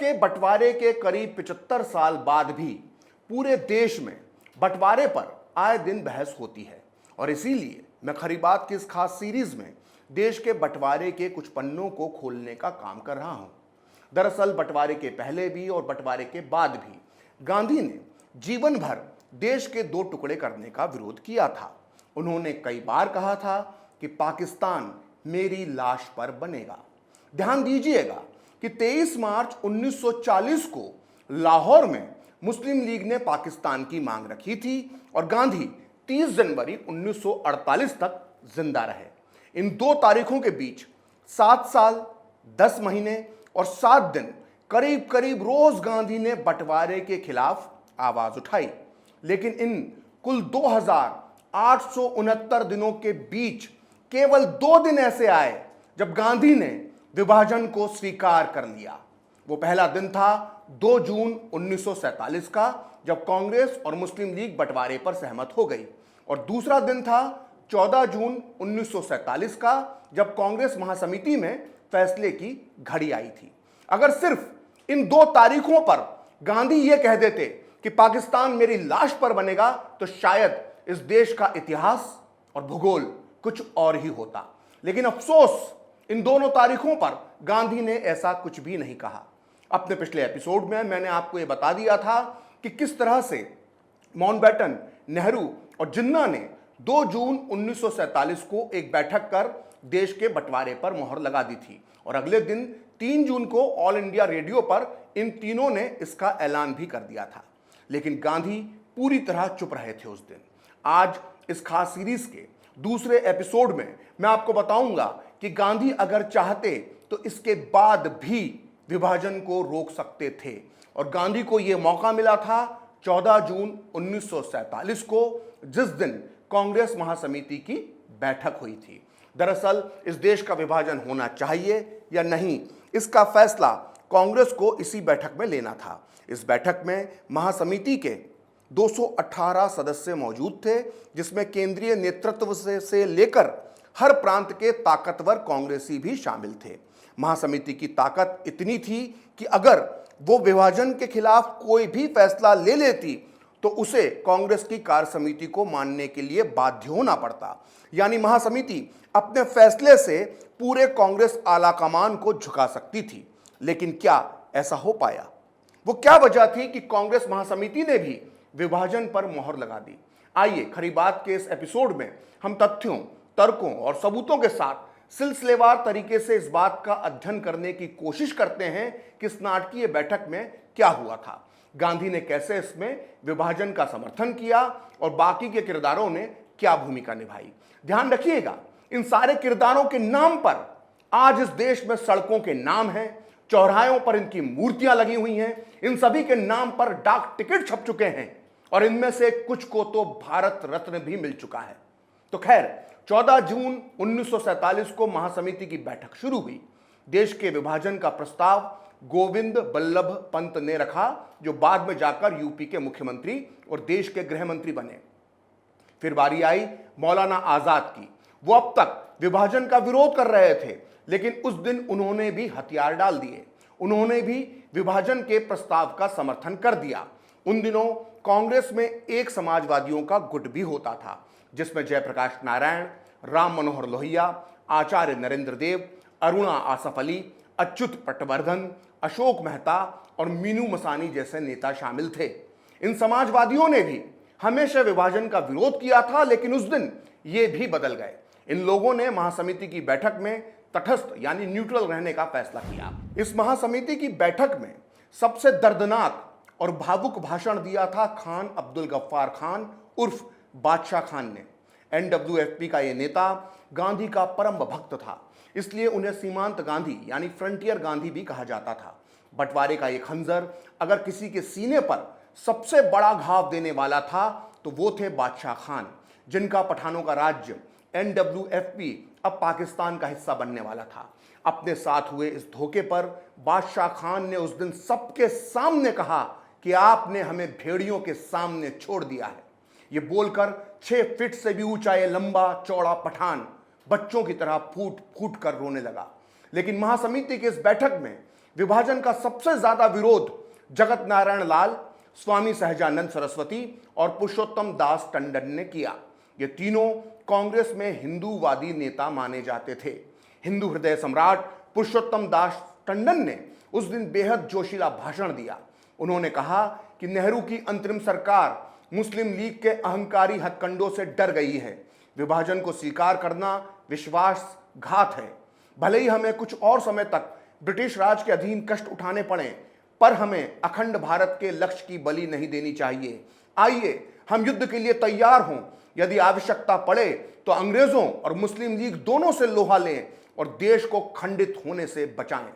के बंटवारे के करीब 75 साल बाद भी पूरे देश में बंटवारे पर आए दिन बहस होती है और इसीलिए मैं खरी बात की इस खास सीरीज में देश के बंटवारे के कुछ पन्नों को खोलने का काम कर रहा हूं। दरअसल बंटवारे के पहले भी और बंटवारे के बाद भी गांधी ने जीवन भर देश के दो टुकड़े करने का विरोध किया था। उन्होंने कई बार कहा था कि पाकिस्तान मेरी लाश पर बनेगा। ध्यान दीजिएगा कि 23 मार्च 1940 को लाहौर में मुस्लिम लीग ने पाकिस्तान की मांग रखी थी और गांधी 30 जनवरी 1948 तक जिंदा रहे। इन दो तारीखों के बीच 7 साल 10 महीने और 7 दिन करीब करीब रोज गांधी ने बंटवारे के खिलाफ आवाज उठाई, लेकिन इन कुल 2869 दिनों के बीच केवल 2 दिन ऐसे आए जब गांधी ने विभाजन को स्वीकार कर लिया। वो पहला दिन था 2 जून 1947 का, जब कांग्रेस और मुस्लिम लीग बंटवारे पर सहमत हो गई, और दूसरा दिन था 14 जून 1947 का, जब कांग्रेस महासमिति में फैसले की घड़ी आई थी। अगर सिर्फ इन 2 तारीखों पर गांधी ये कह देते कि पाकिस्तान मेरी लाश पर बनेगा, तो शायद इस देश का इतिहास और भूगोल कुछ और ही होता। लेकिन अफसोस, इन दोनों तारीखों पर गांधी ने ऐसा कुछ भी नहीं कहा। अपने पिछले एपिसोड में मैंने आपको यह बता दिया था कि किस तरह से माउंटबेटन, नेहरू और जिन्ना ने 2 जून 1947 को एक बैठक कर देश के बंटवारे पर मोहर लगा दी थी और अगले दिन 3 जून को ऑल इंडिया रेडियो पर इन तीनों ने इसका ऐलान भी कर दिया था। लेकिन गांधी पूरी तरह चुप रहे थे उस दिन। आज इस खास सीरीज के दूसरे एपिसोड में मैं आपको बताऊंगा कि गांधी अगर चाहते तो इसके बाद भी विभाजन को रोक सकते थे, और गांधी को यह मौका मिला था 14 जून 1947 को, जिस दिन कांग्रेस महासमिति की बैठक हुई थी। दरअसल इस देश का विभाजन होना चाहिए या नहीं, इसका फैसला कांग्रेस को इसी बैठक में लेना था। इस बैठक में महासमिति के 218 सदस्य मौजूद थे, जिसमें केंद्रीय नेतृत्व से लेकर हर प्रांत के ताकतवर कांग्रेसी भी शामिल थे। महासमिति की ताकत इतनी थी कि अगर वो विभाजन के खिलाफ कोई भी फैसला ले लेती तो उसे कांग्रेस की कार्य समिति को मानने के लिए बाध्य होना पड़ता। यानी महासमिति अपने फैसले से पूरे कांग्रेस आलाकमान को झुका सकती थी। लेकिन क्या ऐसा हो पाया? वो क्या वजह थी कि कांग्रेस महासमिति ने भी विभाजन पर मोहर लगा दी? आइए खरी बात के इस एपिसोड में हम तथ्यों, तर्कों और सबूतों के साथ सिलसिलेवार तरीके से इस बात का अध्ययन करने की कोशिश करते हैं कि इस नाटकीय बैठक में क्या हुआ था, गांधी ने कैसे इसमें विभाजन का समर्थन किया और बाकी के किरदारों ने क्या भूमिका निभाई। ध्यान रखिएगा, इन सारे किरदारों के नाम पर आज इस देश में सड़कों के नाम हैं, चौराहों पर इनकी मूर्तियां लगी हुई हैं, इन सभी के नाम पर डाक टिकट छप चुके हैं और इनमें से कुछ को तो भारत रत्न भी मिल चुका है। तो खैर, 14 जून 1947 को महासमिति की बैठक शुरू हुई। देश के विभाजन का प्रस्ताव गोविंद बल्लभ पंत ने रखा, जो बाद में जाकर यूपी के मुख्यमंत्री और देश के गृह मंत्री बने। फिर बारी आई मौलाना आजाद की। वो अब तक विभाजन का विरोध कर रहे थे, लेकिन उस दिन उन्होंने भी हथियार डाल दिए। उन्होंने भी विभाजन के प्रस्ताव का समर्थन कर दिया। उन दिनों कांग्रेस में एक समाजवादियों का गुट भी होता था, जिसमें जयप्रकाश नारायण, राम मनोहर लोहिया, आचार्य नरेंद्र देव, अरुणा आसफ अली, अच्युत पटवर्धन, अशोक मेहता और मीनू मसानी जैसे नेता शामिल थे। इन समाजवादियों ने भी हमेशा विभाजन का विरोध किया था, लेकिन उस दिन ये भी बदल गए। इन लोगों ने महासमिति की बैठक में तटस्थ यानी न्यूट्रल रहने का फैसला किया। इस महासमिति की बैठक में सबसे दर्दनाक और भावुक भाषण दिया था खान अब्दुल गफ्फार खान उर्फ बादशाह खान ने। एनडब्ल्यूएफपी का ये नेता गांधी का परम भक्त था, इसलिए उन्हें सीमांत गांधी यानी फ्रंटियर गांधी भी कहा जाता था। बंटवारे का ये खंजर अगर किसी के सीने पर सबसे बड़ा घाव देने वाला था तो वो थे बादशाह खान, जिनका पठानों का राज्य एनडब्ल्यूएफपी अब पाकिस्तान का हिस्सा बनने वाला था। अपने साथ हुए इस धोखे पर बादशाह खान ने उस दिन सबके सामने कहा कि आपने हमें भेड़ियों के सामने छोड़ दिया है। ये बोलकर 6 फीट से भी ऊंचा ये लंबा चौड़ा पठान बच्चों की तरह फूट फूट कर रोने लगा। लेकिन महासमिति की इस बैठक में विभाजन का सबसे ज्यादा विरोध जगत नारायण लाल, स्वामी सहजानंद सरस्वती और पुरुषोत्तम दास टंडन ने किया। ये तीनों कांग्रेस में हिंदूवादी नेता माने जाते थे। हिंदू हृदय सम्राट पुरुषोत्तम दास टंडन ने उस दिन बेहद जोशीला भाषण दिया। उन्होंने कहा कि नेहरू की अंतरिम सरकार मुस्लिम लीग के अहंकारी हथकंडों से डर गई है। विभाजन को स्वीकार करना विश्वासघात है। भले ही हमें कुछ और समय तक ब्रिटिश राज के अधीन कष्ट उठाने पड़े, पर हमें अखंड भारत के लक्ष्य की बलि नहीं देनी चाहिए। आइए हम युद्ध के लिए तैयार हों। यदि आवश्यकता पड़े तो अंग्रेजों और मुस्लिम लीग दोनों से लोहा लें और देश को खंडित होने से बचाएं।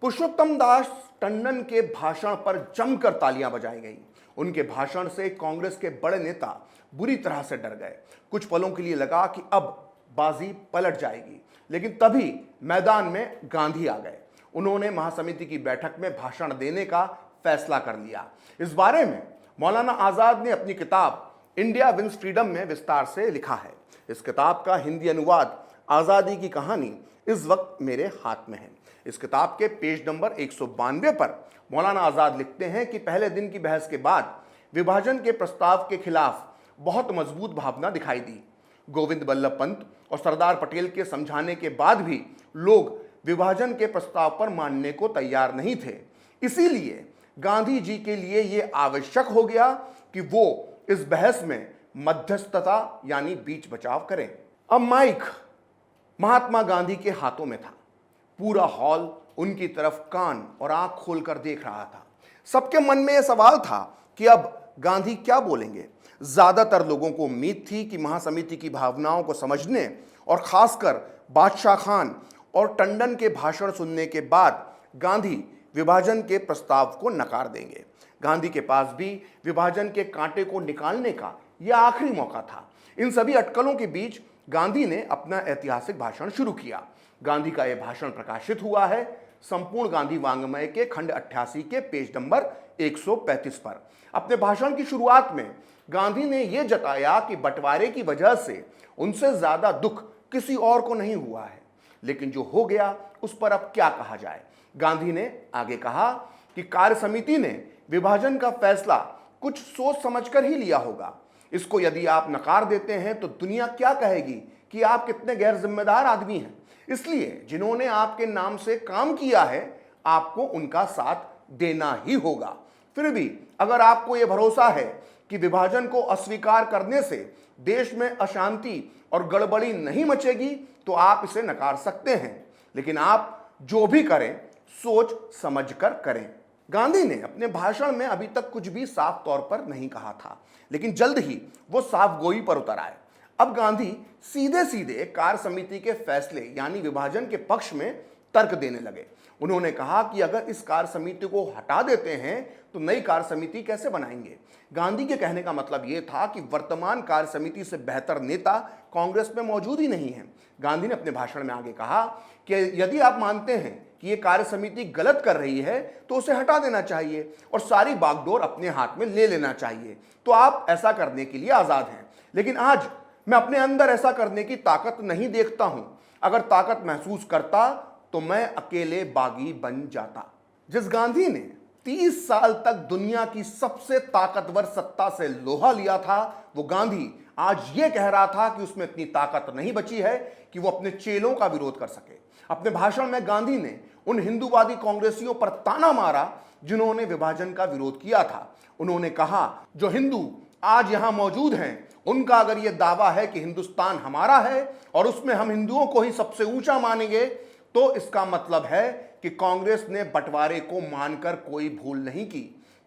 पुरुषोत्तम दास टंडन के भाषण पर जमकर तालियां बजाई गई। उनके भाषण से कांग्रेस के बड़े नेता बुरी तरह से डर गए। कुछ पलों के लिए लगा कि अब बाजी पलट जाएगी, लेकिन तभी मैदान में गांधी आ गए। उन्होंने महासमिति की बैठक में भाषण देने का फैसला कर लिया। इस बारे में मौलाना आजाद ने अपनी किताब इंडिया विंस फ्रीडम में विस्तार से लिखा है। इस किताब का हिंदी अनुवाद आजादी की कहानी इस वक्त मेरे हाथ में है। इस किताब के पेज नंबर 192 पर मौलाना आजाद लिखते हैं कि पहले दिन की बहस के बाद विभाजन के प्रस्ताव के खिलाफ बहुत मजबूत भावना दिखाई दी। गोविंद बल्लभ पंत और सरदार पटेल के समझाने के बाद भी लोग विभाजन के प्रस्ताव पर मानने को तैयार नहीं थे। इसीलिए गांधी जी के लिए यह आवश्यक हो गया कि वो इस बहस में मध्यस्थता यानी बीच बचाव करें। अब माइक महात्मा गांधी के हाथों में था। पूरा हॉल उनकी तरफ कान और आंख खोलकर देख रहा था। सबके मन में यह सवाल था कि अब गांधी क्या बोलेंगे। ज्यादातर लोगों को उम्मीद थी कि महासमिति की भावनाओं को समझने और खासकर बादशाह खान और टंडन के भाषण सुनने के बाद गांधी विभाजन के प्रस्ताव को नकार देंगे। गांधी के पास भी विभाजन के कांटे को निकालने का यह आखिरी मौका था। इन सभी अटकलों के बीच गांधी ने अपना ऐतिहासिक भाषण शुरू किया। गांधी का यह भाषण प्रकाशित हुआ है संपूर्ण गांधी वांग्मय के खंड 88 के पेज नंबर 135 पर। अपने भाषण की शुरुआत में गांधी ने यह जताया कि बंटवारे की वजह से उनसे ज्यादा दुख किसी और को नहीं हुआ है, लेकिन जो हो गया उस पर अब क्या कहा जाए। गांधी ने आगे कहा कि कार्य समिति ने विभाजन का फैसला कुछ सोच समझकर ही लिया होगा। इसको यदि आप नकार देते हैं तो दुनिया क्या कहेगी कि आप कितने गैर जिम्मेदार आदमी हैं। इसलिए जिन्होंने आपके नाम से काम किया है आपको उनका साथ देना ही होगा। फिर भी अगर आपको यह भरोसा है कि विभाजन को अस्वीकार करने से देश में अशांति और गड़बड़ी नहीं मचेगी तो आप इसे नकार सकते हैं, लेकिन आप जो भी करें सोच समझकर करें। गांधी ने अपने भाषण में अभी तक कुछ भी साफ तौर पर नहीं कहा था, लेकिन जल्द ही वो साफ गोई पर उतर आए। अब गांधी सीधे सीधे कार्य समिति के फैसले यानी विभाजन के पक्ष में तर्क देने लगे। उन्होंने कहा कि अगर इस कार्य समिति को हटा देते हैं तो नई कार्य समिति कैसे बनाएंगे। गांधी के कहने का मतलब यह था कि वर्तमान कार्य समिति से बेहतर नेता कांग्रेस में मौजूद ही नहीं है। गांधी ने अपने भाषण में आगे कहा कि यदि आप मानते हैं कि यह कार्य समिति गलत कर रही है तो उसे हटा देना चाहिए और सारी बागडोर अपने हाथ में ले लेना चाहिए, तो आप ऐसा करने के लिए आजाद हैं। लेकिन आज मैं अपने अंदर ऐसा करने की ताकत नहीं देखता हूं। अगर ताकत महसूस करता तो मैं अकेले बागी बन जाता। जिस गांधी ने 30 साल तक दुनिया की सबसे ताकतवर सत्ता से लोहा लिया था, वो गांधी आज ये कह रहा था कि उसमें इतनी ताकत नहीं बची है कि वो अपने चेलों का विरोध कर सके। अपने भाषण में गांधी ने उन हिंदूवादी कांग्रेसियों पर ताना मारा जिन्होंने विभाजन का विरोध किया था। उन्होंने कहा, जो हिंदू आज यहां मौजूद हैं उनका अगर यह दावा है कि हिंदुस्तान हमारा है और उसमें हम हिंदुओं को ही सबसे ऊंचा मानेंगे, तो इसका मतलब है कि कांग्रेस ने बंटवारे को मानकर कोई भूल नहीं की।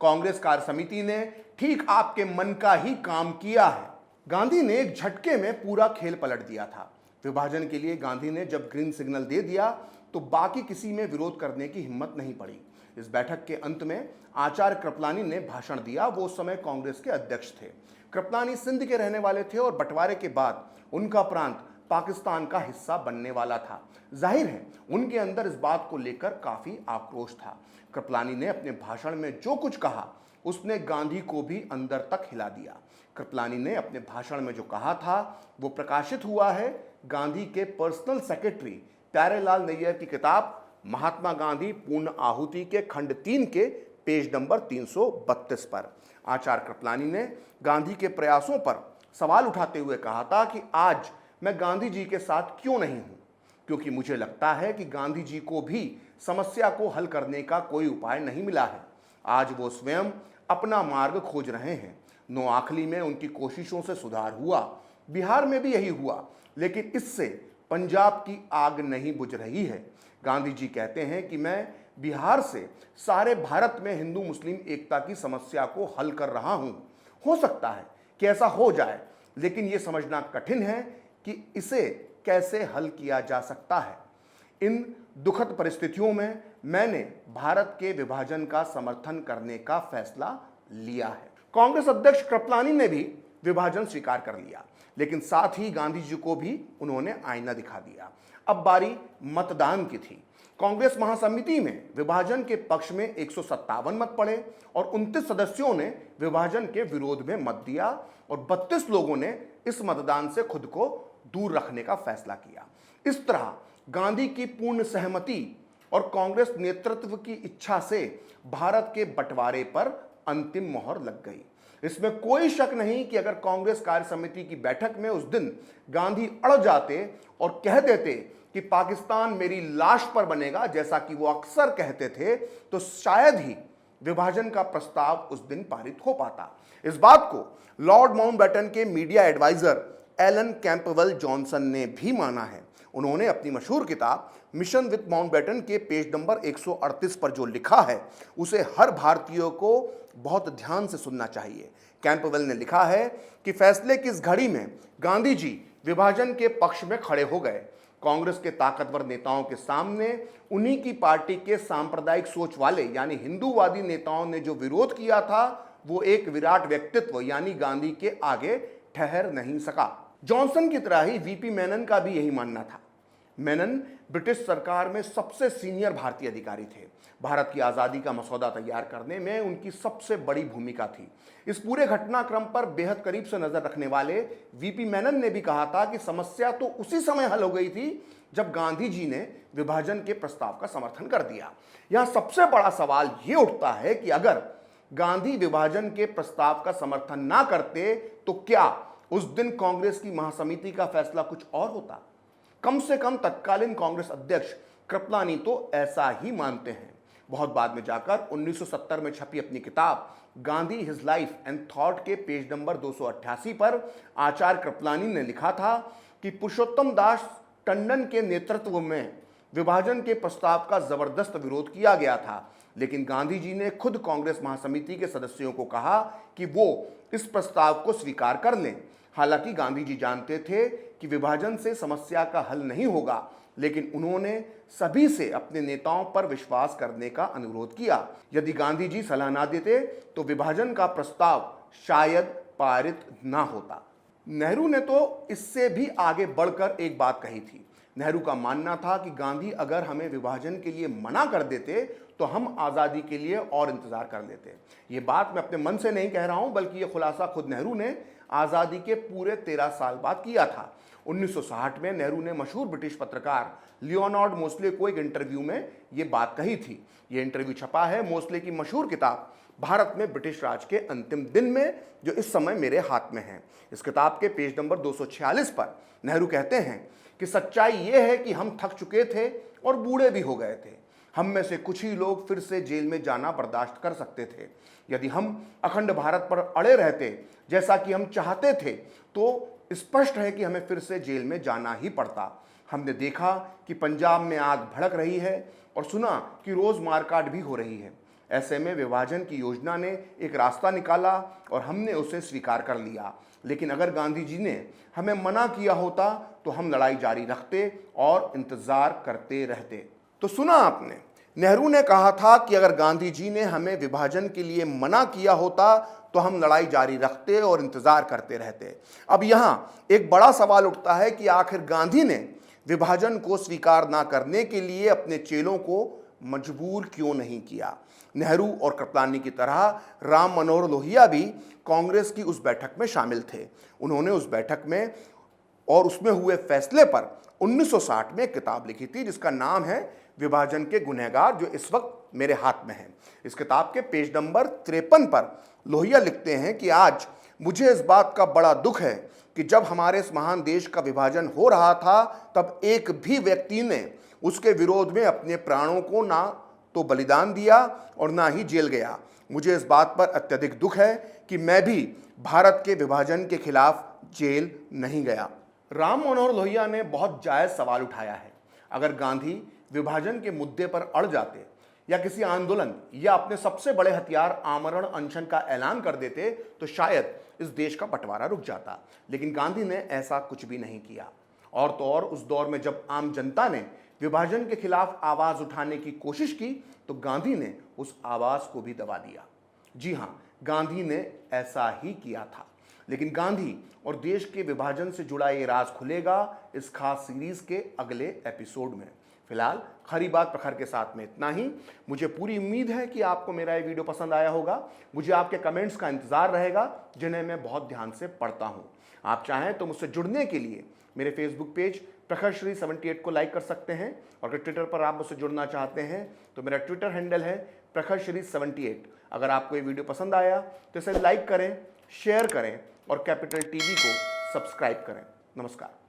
कांग्रेस कार्य समिति ने ठीक आपके मन का ही काम किया है। गांधी ने एक झटके में पूरा खेल पलट दिया था। विभाजन के लिए गांधी ने जब ग्रीन सिग्नल दे दिया तो बाकी किसी में विरोध करने की हिम्मत नहीं पड़ी। इस बैठक के अंत में आचार्य कृपलानी ने भाषण दिया। वो उस समय कांग्रेस के अध्यक्ष थे। कृपलानी सिंध के रहने वाले थे और बंटवारे के बाद उनका प्रांत पाकिस्तान का हिस्सा बनने वाला था। जाहिर है उनके अंदर इस बात को लेकर काफी आक्रोश था। कृपलानी ने अपने भाषण में जो कुछ कहा उसने गांधी को भी अंदर तक हिला दिया। कृपलानी ने अपने भाषण में जो कहा था वो प्रकाशित हुआ है गांधी के पर्सनल सेक्रेटरी प्यारेलाल नैयर की किताब महात्मा गांधी पूर्ण आहुति के खंड 3 के पेज नंबर 332 पर। आचार्य कृपलानी ने गांधी के प्रयासों पर सवाल उठाते हुए कहा था कि आज मैं गांधी जी के साथ क्यों नहीं हूं, क्योंकि मुझे लगता है कि गांधी जी को भी समस्या को हल करने का कोई उपाय नहीं मिला है। आज वो स्वयं अपना मार्ग खोज रहे हैं। नोआखली में उनकी कोशिशों से सुधार हुआ, बिहार में भी यही हुआ, लेकिन इससे पंजाब की आग नहीं बुझ रही है। गांधी जी कहते हैं कि मैं बिहार से सारे भारत में हिंदू मुस्लिम एकता की समस्या को हल कर रहा हूं। हो सकता है कि ऐसा हो जाए, लेकिन यह समझना कठिन है कि इसे कैसे हल किया जा सकता है। इन दुखद परिस्थितियों में मैंने भारत के विभाजन का समर्थन करने का फैसला लिया है। कांग्रेस अध्यक्ष कृपलानी ने भी विभाजन स्वीकार कर लिया, लेकिन साथ ही गांधी जी को भी उन्होंने आईना दिखा दिया। अब बारी मतदान की थी। कांग्रेस महासमिति में विभाजन के पक्ष में 157 मत पड़े और 29 सदस्यों ने विभाजन के विरोध में मत दिया और 32 लोगों ने इस मतदान से खुद को दूर रखने का फैसला किया। इस तरह गांधी की पूर्ण सहमति और कांग्रेस नेतृत्व की इच्छा से भारत के बंटवारे पर अंतिम मोहर लग गई। इसमें कोई शक नहीं कि अगर कांग्रेस कार्य समिति की बैठक में उस दिन गांधी अड़ जाते और कह देते कि पाकिस्तान मेरी लाश पर बनेगा, जैसा कि वो अक्सर कहते थे, तो शायद ही विभाजन का प्रस्ताव उस दिन पारित हो पाता। इस बात को लॉर्ड माउंटबेटन के media advisor Alan Campbell Johnson ने भी माना है। उन्होंने अपनी मशहूर किताब मिशन विद माउंटबेटन के पेज नंबर 138 पर जो लिखा है उसे हर भारतीय को बहुत ध्यान से सुनना चाहिए। कैंपबेल ने लिखा है कि फैसले की इस घड़ी में गांधी जी विभाजन के पक्ष में खड़े हो गए। कांग्रेस के ताकतवर नेताओं के सामने उन्हीं की पार्टी के सांप्रदायिक सोच वाले यानी हिंदूवादी नेताओं ने जो विरोध किया था वो एक विराट व्यक्तित्व यानी गांधी के आगे ठहर नहीं सका। जॉनसन की तरह ही वीपी मेनन का भी यही मानना था। मेनन ब्रिटिश सरकार में सबसे सीनियर भारतीय अधिकारी थे। भारत की आज़ादी का मसौदा तैयार करने में उनकी सबसे बड़ी भूमिका थी। इस पूरे घटनाक्रम पर बेहद करीब से नजर रखने वाले वीपी मेनन ने भी कहा था कि समस्या तो उसी समय हल हो गई थी जब गांधी जी ने विभाजन के प्रस्ताव का समर्थन कर दिया। यहां सबसे बड़ा सवाल यह उठता है कि अगर गांधी विभाजन के प्रस्ताव का समर्थन ना करते तो क्या उस दिन कांग्रेस की महासमिति का फैसला कुछ और होता? कम से कम तत्कालीन कांग्रेस अध्यक्ष कृपलानी तो ऐसा ही मानते हैं। बहुत बाद में जाकर 1970 में छपी अपनी किताब Gandhi his life and thought के पेज नंबर 288 पर आचार्य कृपलानी ने लिखा था कि पुरुषोत्तम दास टंडन के नेतृत्व में विभाजन के प्रस्ताव का जबरदस्त विरोध किया गया था, लेकिन गांधी जी ने खुद कांग्रेस महासमिति के सदस्यों को कहा कि वो इस प्रस्ताव को स्वीकार कर लें। हालांकि गांधी जी जानते थे कि विभाजन से समस्या का हल नहीं होगा, लेकिन उन्होंने सभी से अपने नेताओं पर विश्वास करने का अनुरोध किया। यदि गांधी जी सलाह ना देते तो विभाजन का प्रस्ताव शायद पारित ना होता। नेहरू ने तो इससे भी आगे बढ़कर एक बात कही थी। नेहरू का मानना था कि गांधी अगर हमें विभाजन के लिए मना कर देते तो हम आज़ादी के लिए और इंतजार कर लेते। ये बात मैं अपने मन से नहीं कह रहा हूं, बल्कि ये खुलासा खुद नेहरू ने आज़ादी के पूरे 13 साल बाद किया था। 1960 में नेहरू ने मशहूर ब्रिटिश पत्रकार लियोनार्ड मोस्ले को एक इंटरव्यू में ये बात कही थी। ये इंटरव्यू छपा है मोस्ले की मशहूर किताब भारत में ब्रिटिश राज के अंतिम दिन में, जो इस समय मेरे हाथ में है। इस किताब के पेज नंबर 246 पर नेहरू कहते हैं कि सच्चाई ये है कि हम थक चुके थे और बूढ़े भी हो गए थे। हम में से कुछ ही लोग फिर से जेल में जाना बर्दाश्त कर सकते थे। यदि हम अखंड भारत पर अड़े रहते जैसा कि हम चाहते थे तो स्पष्ट है कि हमें फिर से जेल में जाना ही पड़ता। हमने देखा कि पंजाब में आग भड़क रही है और सुना कि रोज मारकाट भी हो रही है। ऐसे में विभाजन की योजना ने एक रास्ता निकाला और हमने उसे स्वीकार कर लिया। लेकिन अगर गांधी जी ने हमें मना किया होता तो हम लड़ाई जारी रखते और इंतजार करते रहते। तो सुना आपने, नेहरू ने कहा था कि अगर गांधी जी ने हमें विभाजन के लिए मना किया होता तो हम लड़ाई जारी रखते और इंतजार करते रहते। अब यहां एक बड़ा सवाल उठता है कि आखिर गांधी ने विभाजन को स्वीकार ना करने के लिए अपने चेलों को मजबूर क्यों नहीं किया? नेहरू और कृपलानी की तरह राम मनोहर लोहिया भी कांग्रेस की उस बैठक में शामिल थे। उन्होंने उस बैठक में और उसमें हुए फैसले पर 1960 में एक किताब लिखी थी जिसका नाम है विभाजन के गुनहगार, जो इस वक्त मेरे हाथ में है। इस किताब के पेज नंबर 53 पर लोहिया लिखते हैं कि आज मुझे इस बात का बड़ा दुख है कि जब हमारे इस महान देश का विभाजन हो रहा था तब एक भी व्यक्ति ने उसके विरोध में अपने प्राणों को ना तो बलिदान दिया और ना ही जेल गया। मुझे इस बात पर अत्यधिक दुख है कि मैं भी भारत के विभाजन के खिलाफ जेल नहीं गया। राम मनोहर लोहिया ने बहुत जायज सवाल उठाया है। अगर गांधी विभाजन के मुद्दे पर अड़ जाते या किसी आंदोलन या अपने सबसे बड़े हथियार आमरण अनशन का ऐलान कर देते तो शायद इस देश का बंटवारा रुक जाता, लेकिन गांधी ने ऐसा कुछ भी नहीं किया। और तो और उस दौर में जब आम जनता ने विभाजन के खिलाफ आवाज उठाने की कोशिश की तो गांधी ने उस आवाज को भी दबा दिया। जी हां, गांधी ने ऐसा ही किया था। लेकिन गांधी और देश के विभाजन से जुड़ा ये राज खुलेगा इस खास सीरीज के अगले एपिसोड में। फिलहाल खरी बात प्रखर के साथ में इतना ही। मुझे पूरी उम्मीद है कि आपको मेरा ये वीडियो पसंद आया होगा। मुझे आपके कमेंट्स का इंतजार रहेगा, जिन्हें मैं बहुत ध्यान से पढ़ता हूं। आप चाहें तो मुझसे जुड़ने के लिए मेरे फेसबुक पेज प्रखर श्री 78 को लाइक कर सकते हैं, और अगर ट्विटर पर आप मुझसे जुड़ना चाहते हैं तो मेरा ट्विटर हैंडल है प्रखर श्री 78। अगर आपको ये वीडियो पसंद आया तो इसे लाइक करें, शेयर करें और कैपिटल टीवी को सब्सक्राइब करें। नमस्कार।